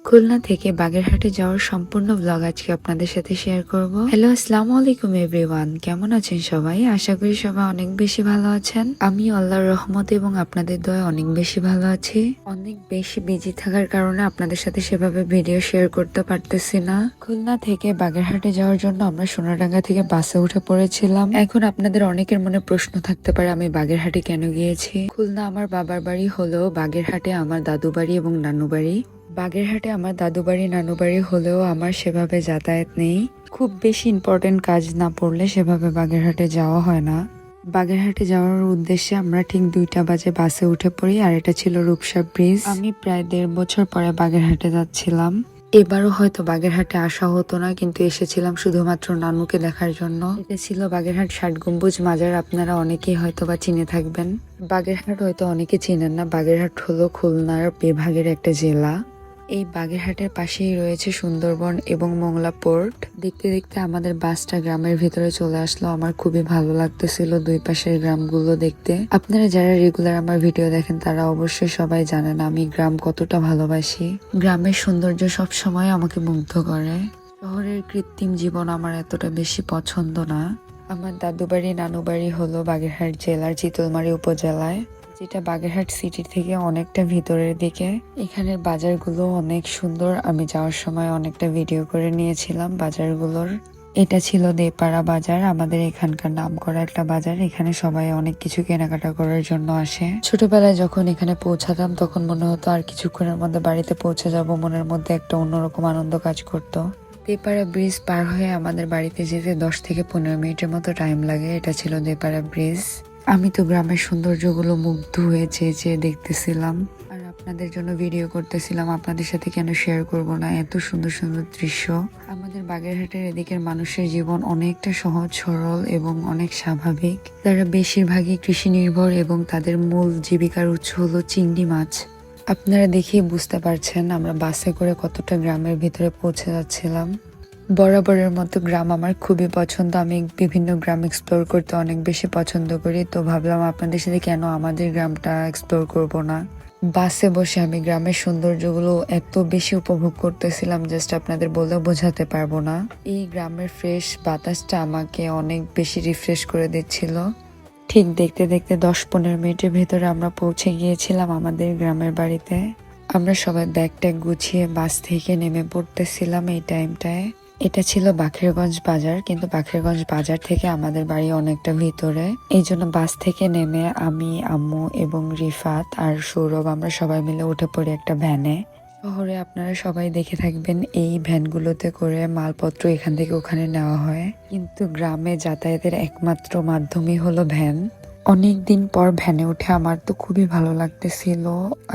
খুলনা থেকে বাগেরহাটে যাওয়ার সম্পূর্ণ ব্লগ আজকে আপনাদের সাথে শেয়ার করব। হ্যালো, আসসালামু আলাইকুম এভরিওয়ান, কেমন আছেন সবাই? আশা করি সবাই অনেক বেশি ভালো আছেন। আমি আল্লাহর রহমতে এবং আপনাদের দয়ায় অনেক বেশি ভালো আছি। অনেক বেশি বিজি থাকার কারণে আপনাদের সাথে সেভাবে ভিডিও শেয়ার করতে পারতেছি না। খুলনা থেকে বাগেরহাটে যাওয়ার জন্য আমরা সোনাডাঙ্গা থেকে বাসে উঠে পড়েছিলাম। এখন আপনাদের অনেকের মনে প্রশ্ন থাকতে পারে আমি বাগেরহাটে কেন গিয়েছি। খুলনা আমার বাবার বাড়ি হলেও বাগেরহাটে আমার দাদু বাড়ি এবং নানু বাড়ি। বাগেরহাটে আমার দাদু বাড়ি নানু বাড়ি হলেও আমার সেভাবে যাতায়াত নেই। খুব বেশি ইম্পর্টেন্ট কাজ না পড়লে সেভাবে বাগেরহাটে যাওয়া হয় না। বাগেরহাটে যাওয়ার উদ্দেশ্যে আমরা ঠিক 2টা বাজে বাসে উঠে পড়ি, আর এটা ছিল রূপসা ব্রিজ। আমি প্রায় 1.5 বছর পরে বাগেরহাটে যাচ্ছিলাম। এবারও হয়তো বাগেরহাটে আসা হতো না, কিন্তু এসেছিলাম শুধুমাত্র নানুকে দেখার জন্য। এটা ছিল বাগেরহাট 60 গম্বুজ মাজার। আপনারা অনেকেই হয়তো বা চিনে থাকবেন। বাগেরহাট হয়তো অনেকে চিনেন না। বাগেরহাট হলো খুলনার বিভাগের একটা জেলা। এই বাগেরহাটের পাশেই রয়েছে সুন্দরবন এবং মোংলা পোর্ট। দেখতে দেখতে আমাদের বাসটা গ্রামের ভিতরে চলে আসলো। আমার খুবই ভালো লাগতেছিল দুই পাশের গ্রামগুলো দেখতে। আপনারা যারা রেগুলার আমার ভিডিও দেখেন তারা অবশ্যই সবাই জানেন আমি গ্রাম কতটা ভালোবাসি। গ্রামের সৌন্দর্য সব সময় আমাকে মুগ্ধ করে। শহরের কৃত্রিম জীবন আমার এতটা বেশি পছন্দ না। আমার দাদু বাড়ি নানু বাড়ি হলো বাগেরহাট জেলার চিতলমারী উপজেলায়, যেটা বাগেরহাট সিটি থেকে অনেকটা ভিতরের দিকে। এখানের বাজারগুলো অনেক সুন্দর। আমি যাওয়ার সময় অনেকটা ভিডিও করে নিয়েছিলাম বাজারগুলোর। এটা ছিল দেপাড়া বাজার, আমাদের এখানকার নামকরা একটা বাজার। এখানে সবাই অনেক কিছু কেনাকাটা করার জন্য আসে। ছোটবেলায় যখন এখানে পৌঁছাতাম তখন মনে হতো আর কিছুক্ষণের মধ্যে বাড়িতে পৌঁছে যাব। মনের মধ্যে একটা অন্যরকম আনন্দ কাজ করতো। দেপাড়া ব্রিজ পার হয়ে আমাদের বাড়িতে যেতে 10 থেকে 15 মিনিটের মতো টাইম লাগে। এটা ছিল দেপাড়া ব্রিজ। আমি তো গ্রামের সৌন্দর্যগুলো মুগ্ধ হয়ে চেয়ে দেখতেছিলাম, আর আপনাদের জন্য ভিডিও করতেছিলাম। আপনাদের সাথে কেন শেয়ার করব না এত সুন্দর সুন্দর দৃশ্য। আমাদের বাগেরহাটের এদিকের মানুষের জীবন অনেকটা সহজ সরল এবং অনেক স্বাভাবিক। তারা বেশিরভাগই কৃষি নির্ভর এবং তাদের মূল জীবিকার উৎস হলো চিংড়ি মাছ। আপনারা দেখেই বুঝতে পারছেন আমরা বাসে করে কতটা গ্রামের ভিতরে পৌঁছে যাচ্ছিলাম। বরাবরের মতো গ্রাম আমার খুবই পছন্দ। আমি বিভিন্ন গ্রাম এক্সপ্লোর করতে অনেক বেশি পছন্দ করি, তো ভাবলাম আপনাদের সাথে কেন আমাদের গ্রামটা এক্সপ্লোর করব না। বাসে বসে আমি গ্রামের সৌন্দর্যগুলো এত বেশি উপভোগ করতেছিলাম, জাস্ট আপনাদের বলেও বোঝাতে পারবো না। এই গ্রামের ফ্রেশ বাতাসটা আমাকে অনেক বেশি রিফ্রেশ করে দিচ্ছিল। ঠিক দেখতে দেখতে 10-15 মিনিটের ভেতরে আমরা পৌঁছে গিয়েছিলাম আমাদের গ্রামের বাড়িতে। আমরা সবাই ব্যাগ ট্যাগ গুছিয়ে বাস থেকে নেমে পড়তেছিলাম এই টাইমটায়। এটা ছিল বাখেরগঞ্জ বাজার, কিন্তু বাখেরগঞ্জ বাজার থেকে আমাদের বাড়ি অনেকটা ভিতরে। এই জন্য বাস থেকে নেমে আমি, আম্মু এবং রিফাত আর সৌরভ আমরা সবাই মিলে উঠে পড়ি একটা ভ্যানে। শহরে আপনারা সবাই দেখে থাকবেন এই ভ্যানগুলোতে করে মালপত্র এখান থেকে ওখানে নেওয়া হয়, কিন্তু গ্রামে যাতায়াতের একমাত্র মাধ্যমই হলো ভ্যান। অনেক দিন পর ভ্যানে উঠে আমার তো খুবই ভালো লাগতেছিল,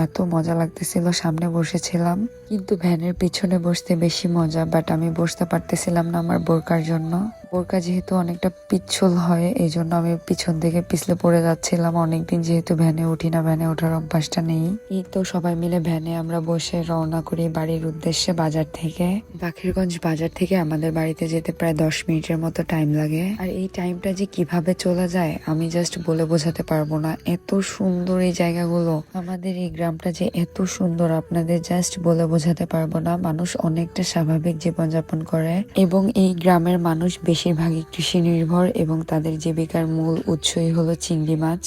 এত মজা লাগতেছিল। সামনে বসেছিলাম, কিন্তু ভ্যানের পিছনে বসতে বেশি মজা, বাট আমি বসতে পারতেছিলাম না আমার বোরকার জন্য। বোরকা যেহেতু অনেকটা পিচ্ছল হয়, এই জন্য আমি পিছন থেকে পিছলে পড়ে যাচ্ছিলাম। অনেকদিন যেহেতু ভ্যানে উঠি না, ভ্যানে ওঠার অভ্যাসটা নেই। এই তো সবাই মিলে ভ্যানে আমরা বসে রওনা করি বাড়ির উদ্দেশ্যে বাজার থেকে। বাখেরগঞ্জ বাজার থেকে আমাদের বাড়িতে যেতে প্রায় 10 মিনিটের মতো টাইম লাগে। আর এই টাইমটা যে কিভাবে চলে যায় আমি জাস্ট বলে বোঝাতে পারবো না। এত সুন্দর এই জায়গাগুলো, আমাদের এই গ্রামটা যে এত সুন্দর আপনাদের জাস্ট বলে বোঝাতে পারবো না। মানুষ অনেকটা স্বাভাবিক জীবনযাপন করে এবং এই গ্রামের মানুষ বেশিরভাগই কৃষি নির্ভর এবং তাদের জীবিকার মূল উৎসই হলো চিংড়ি মাছ।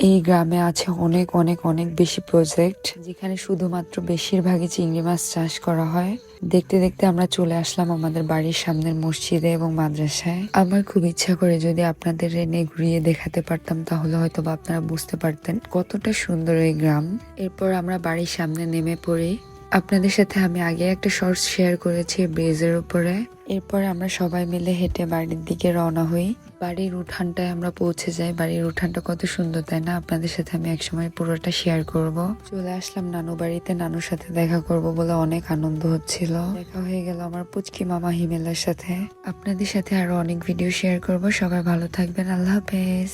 এই গ্রামে আছে অনেক অনেক অনেক বেশি প্রজেক্ট, যেখানে শুধুমাত্র বেশিরভাগই চিংড়ি মাছ চাষ করা হয়। দেখতে দেখতে আমরা চলে আসলাম আমাদের বাড়ির সামনের মসজিদে এবং মাদ্রাসায়। আমার খুব ইচ্ছা করে যদি আপনাদের এনে ঘুরিয়ে দেখাতে পারতাম, তাহলে হয়তো বা আপনারা বুঝতে পারতেন কতটা সুন্দর এই গ্রাম। এরপর আমরা বাড়ির সামনে নেমে পড়ি। আপনাদের সাথে আমি আগে একটা শর্টস শেয়ার করেছি ব্রিজের উপরে। এরপর আমরা সবাই মিলে হেঁটে বাড়ির দিকে রওনা হই। বাড়ির উঠানটায় আমরা পৌঁছে যাই। বাড়ির উঠানটা কত সুন্দর, তাই না? আপনাদের সাথে আমি একসময় পুরোটা শেয়ার করব। চলে আসলাম নানু বাড়িতে। নানুর সাথে দেখা করব বলে অনেক আনন্দ হচ্ছিল। দেখা হয়ে গেল আমার পুচকি মামা হিমেলের সাথে। আপনাদের সাথে আরো অনেক ভিডিও শেয়ার করব। সবাই ভালো থাকবেন। আল্লাহ হাফেজ।